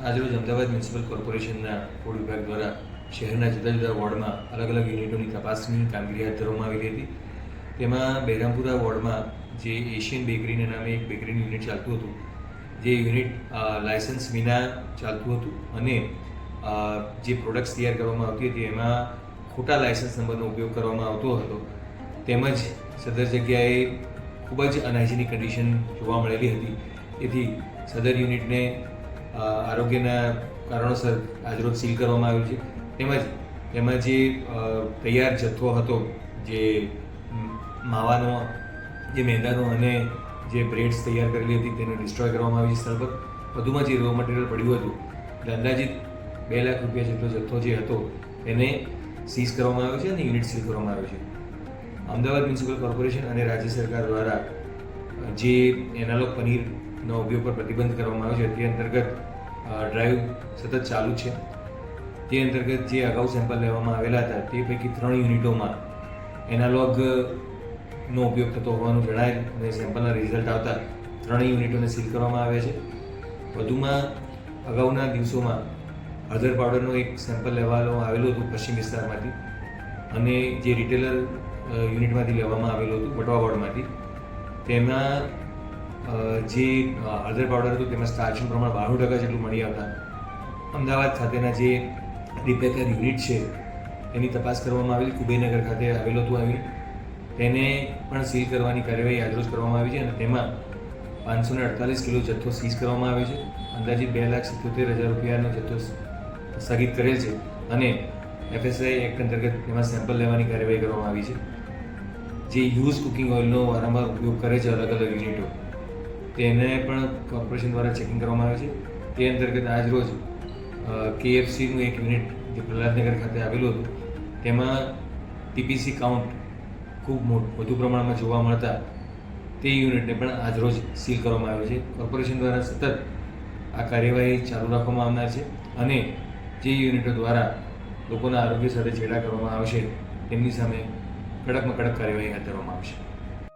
આજરોજ અમદાવાદ મ્યુનિસિપલ કોર્પોરેશનના ફૂડ વિભાગ દ્વારા શહેરના જુદા જુદા વોર્ડમાં અલગ અલગ યુનિટોની તપાસની કામગીરી હાથ ધરવામાં આવેલી હતી. તેમાં બહેરામપુરા વોર્ડમાં જે એશિયન બેકરીના નામે એક બેકરીનું યુનિટ ચાલતું હતું, જે યુનિટ લાયસન્સ વિના ચાલતું હતું અને જે પ્રોડક્ટ્સ તૈયાર કરવામાં આવતી હતી એમાં ખોટા લાયસન્સ નંબરનો ઉપયોગ કરવામાં આવતો હતો. તેમજ સદર જગ્યાએ ખૂબ જ અનહાઇજેનિક કન્ડિશન જોવા મળેલી હતી. તેથી સદર યુનિટને આરોગ્યના કારણોસર આજરોજ સીલ કરવામાં આવ્યું છે. તેમજ તેમાં જે તૈયાર જથ્થો હતો, જે માવાનો, જે મેંદાનો અને જે બ્રેડ્સ તૈયાર કરેલી હતી, તેને ડિસ્ટ્રોય કરવામાં આવી છે સ્થળ પર. વધુમાં જે રો મટીરિયલ પડ્યું હતું, એટલે અંદાજિત 2 લાખ રૂપિયા જેટલો જથ્થો જે હતો એને સીઝ કરવામાં આવ્યો છે અને યુનિટ સીલ કરવામાં આવ્યો છે. અમદાવાદ મ્યુનિસિપલ કોર્પોરેશન અને રાજ્ય સરકાર દ્વારા જે એનાલોગ પનીરનો ઉપયોગ પર પ્રતિબંધ કરવામાં આવ્યો છે, તે અંતર્ગત ડ્રાઈવ સતત ચાલુ છે. તે અંતર્ગત જે અગાઉ સેમ્પલ લેવામાં આવેલા હતા તે પૈકી 3 યુનિટોમાં એનાલોગનો ઉપયોગ થતો હોવાનું જણાયેલ અને સેમ્પલના રિઝલ્ટ આવતા 3 યુનિટોને સીલ કરવામાં આવ્યા છે. વધુમાં અગાઉના દિવસોમાં હળદર પાવડરનો એક સેમ્પલ લેવામાં આવેલું હતું પશ્ચિમ વિસ્તારમાંથી, અને જે રિટેલર યુનિટમાંથી લેવામાં આવેલું હતું વટવા વોર્ડમાંથી. તેમાં જે હળદર પાવડર હતું તેમાં સ્ટાર્ચનું પ્રમાણ 92% જેટલું મળી આવતા અમદાવાદ ખાતેના જે રિપેકર યુનિટ છે તેની તપાસ કરવામાં આવેલી. કુબેરનગર ખાતે આવેલું હતું આ યુનિટ, તેને પણ સીલ કરવાની કાર્યવાહી આજરોજ કરવામાં આવી છે અને તેમાં 548 કિલો જથ્થો સીઝ કરવામાં આવ્યો છે. અંદાજિત 2,77,000 રૂપિયાનો જથ્થો સ્થગિત કરેલ છે અને FSI એક્ટ અંતર્ગત તેમાં સેમ્પલ લેવાની કાર્યવાહી કરવામાં આવી છે. જે યુઝ કુકિંગ ઓઇલનો વારંવાર ઉપયોગ કરે છે અલગ અલગ યુનિટો, તેને પણ કોર્પોરેશન દ્વારા ચેકિંગ કરવામાં આવે છે. તે અંતર્ગત આજરોજ KFCનું એક યુનિટ જે પ્રહલાદનગર ખાતે આવેલું હતું, તેમાં TPC કાઉન્ટ ખૂબ વધુ પ્રમાણમાં જોવા મળતા તે યુનિટને પણ આજરોજ સીલ કરવામાં આવ્યો છે. કોર્પોરેશન દ્વારા સતત આ કાર્યવાહી ચાલુ રાખવામાં આવનાર છે અને જે યુનિટો દ્વારા લોકોના આરોગ્ય સાથે છેડા કરવામાં આવશે તેમની સામે કડકમાં કડક કાર્યવાહી હાથ ધરવામાં આવશે.